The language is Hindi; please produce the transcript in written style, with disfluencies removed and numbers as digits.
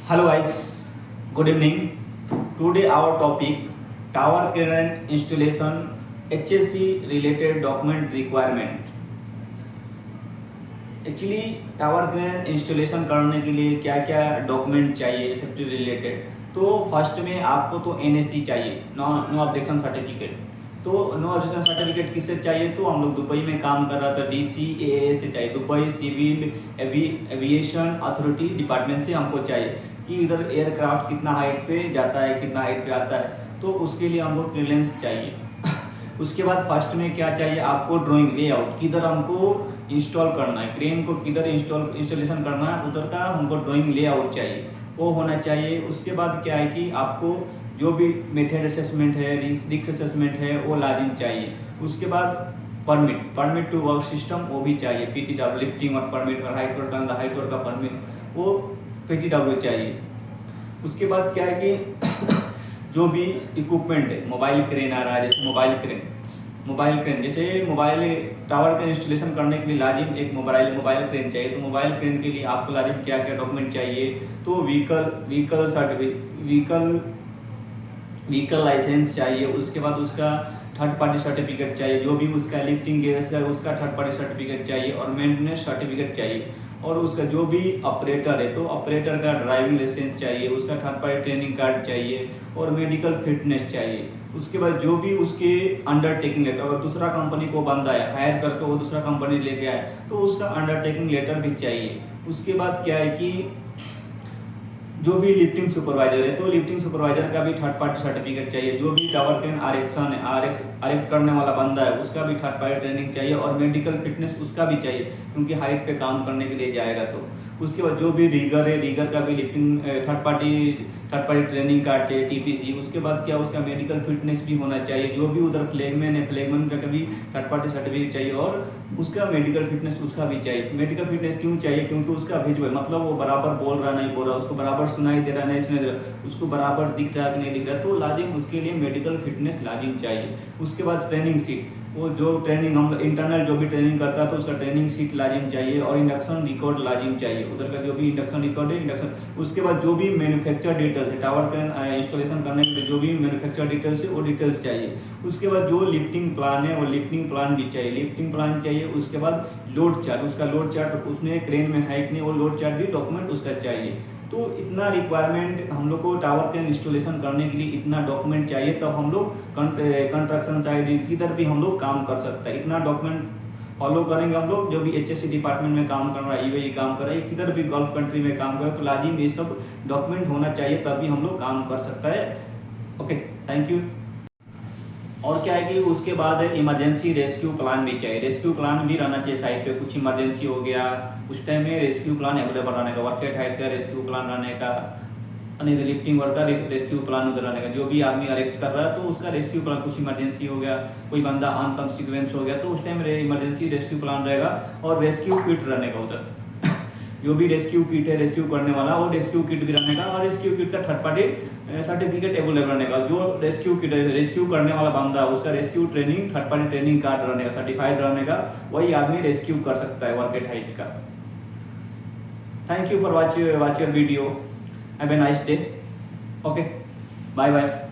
Hello guys, good evening. Today our topic tower crane installation HSC related document requirement. Actually tower crane installation करने के लिए क्या क्या डॉक्यूमेंट चाहिए सेफ्टी रिलेटेड। तो फर्स्ट में आपको तो एनएससी चाहिए, नो ऑब्जेक्शन सर्टिफिकेट। तो नो ऑब्जेक्शन सर्टिफिकेट किससे चाहिए? तो हम लोग दुबई में काम कर रहा था DCAA से चाहिए, Dubai civil aviation authority department से हमको चाहिए कि इधर एयरक्राफ्ट कितना हाइट पे जाता है, कितना हाइट पे आता है, तो उसके लिए हमको क्लियरेंस चाहिए। उसके बाद फर्स्ट में क्या चाहिए आपको? ड्राइंग लेआउट, किधर हमको इंस्टॉल करना है, क्रेन को किधर इंस्टॉलेशन करना है, उधर का हमको ड्राइंग लेआउट चाहिए, वो होना चाहिए। उसके बाद क्या है कि आपको जो भी मेथड असेसमेंट है, रिस्क असेसमेंट है, वो लाजिम चाहिए। उसके बाद परमिट टू वर्क सिस्टम, वो भी चाहिए। PTW लिफ्टिंग और परमिट और हाइट वर्क का परमिट, वो PTW चाहिए। उसके बाद क्या है कि जो भी इक्विपमेंट है, मोबाइल क्रेन आ रहा है, जैसे मोबाइल क्रेन जैसे मोबाइल टावर का इंस्टॉलेशन करने के लिए लाजिम एक मोबाइल क्रेन चाहिए। तो मोबाइल क्रेन के लिए आपको लाजिम क्या क्या डॉक्यूमेंट चाहिए? तो व्हीकल लाइसेंस चाहिए। उसके बाद उसका थर्ड पार्टी सर्टिफिकेट चाहिए, जो भी उसका लिफ्टिंग गेयर्स है उसका थर्ड पार्टी सर्टिफिकेट चाहिए, और मेंटेनेंस सर्टिफिकेट चाहिए। और उसका जो भी ऑपरेटर है तो ऑपरेटर का ड्राइविंग लाइसेंस चाहिए, उसका थर्ड पार्टी ट्रेनिंग कार्ड चाहिए, और मेडिकल फिटनेस चाहिए। उसके बाद जो भी उसके अंडरटेकिंग लेटर, अगर दूसरा कंपनी को बंदा है हायर करके वो दूसरा कंपनी लेके आए तो उसका अंडरटेकिंग लेटर भी चाहिए। उसके बाद क्या है कि जो भी लिफ्टिंग सुपरवाइजर है तो लिफ्टिंग सुपरवाइजर का भी थर्ड पार्टी सर्टिफिकेट चाहिए। जो भी टावर क्रेन आरएक्स करने वाला बंदा है उसका भी थर्ड पार्टी ट्रेनिंग चाहिए, और मेडिकल फिटनेस उसका भी चाहिए क्योंकि हाइट पे काम करने के लिए जाएगा। तो उसके बाद जो भी रीगर है, रीगर का भी lifting third party training card चाहिए, TPC। उसके बाद क्या उसका मेडिकल फिटनेस भी होना चाहिए। जो भी उधर फ्लैगमैन है, फ्लैगमैन का भी थर्ड पार्टी सर्टिफिकेट चाहिए, और उसका मेडिकल फिटनेस उसका भी चाहिए। मेडिकल फिटनेस क्यों चाहिए? क्योंकि उसका विजुअल, मतलब वो बराबर बोल रहा नहीं बोल रहा, उसको बराबर सुनाई दे रहा नहीं सुनाई दे रहा, उसको बराबर दिख रहा कि नहीं दिख रहा, तो लाजिम उसके लिए मेडिकल फिटनेस लाजिम चाहिए। उसके बाद ट्रेनिंग सीट, वो जो ट्रेनिंग हम इंटरनल जो भी ट्रेनिंग करता है तो उसका ट्रेनिंग सीट लाजिम चाहिए, और इंडक्शन रिकॉर्ड लाजिम चाहिए, उधर का जो भी इंडक्शन रिकॉर्ड है इंडक्शन। उसके बाद जो भी मैन्युफैक्चर डिटेल्स है, टावर का इंस्टॉलेशन करने के लिए जो भी मैन्युफैक्चर डिटेल्स है वो डिटेल्स चाहिए। उसके बाद जो लिफ्टिंग प्लान है वो लिफ्टिंग प्लान भी चाहिए, लिफ्टिंग प्लान चाहिए। उसके बाद लोड चार्ट, उसका लोड चार्ट उसमें क्रेन में है कि नहीं, वो लोड चार्ट भी डॉक्यूमेंट उसका चाहिए। तो इतना रिक्वायरमेंट हम लोग को टावर के इंस्टॉलेशन करने के लिए इतना डॉक्यूमेंट चाहिए, तब हम लोग कंस्ट्रक्शन साइट किधर भी हम लोग काम कर सकते हैं। इतना डॉक्यूमेंट फॉलो करेंगे हम लोग, जो भी HSC डिपार्टमेंट में काम कर रहा है, UAE काम कर रहा है, किधर भी गल्फ कंट्री में काम कर रहा है, तो लाजिम ये सब डॉक्यूमेंट होना चाहिए, तभी हम लोग काम कर सकता है। Okay, thank you. और क्या है कि उसके बाद इमरजेंसी रेस्क्यू प्लान भी चाहिए। रेस्क्यू प्लान भी रहना चाहिए साइट पे, कुछ इमरजेंसी हो गया उस टाइम में रेस्क्यू प्लान अवेलेबल रहने का, वर्क एट हाइट का रेस्क्यू प्लान रहने का, नहीं तो लिफ्टिंग वर्क का रेस्क्यू प्लान उधर रहने का। जो भी आदमी अरेस्ट कर रहा है तो उसका रेस्क्यू प्लान, कुछ इमरजेंसी हो गया, कोई बंदा अनकॉन्सिक्वेंस हो गया तो उस टाइम इमरजेंसी रेस्क्यू प्लान रहेगा, और रेस्क्यू किट रहने का उधर। जो भी रेस्क्यू किट है रेस्क्यू करने वाला, वो रेस्क्यू किट भी रहने का, और रेस्क्यू किट का थर्ड पार्टी सर्टिफिकेट अवेलेबल रहने का। जो रेस्क्यू किट रेस्क्यू करने वाला बंदा उसका rescue training third party training card रहने का, सर्टिफाइड रहने का, वही आदमी रेस्क्यू कर सकता है वर्क एट हाइट का। Thank you for watch your video. Have a nice day. Okay, bye bye.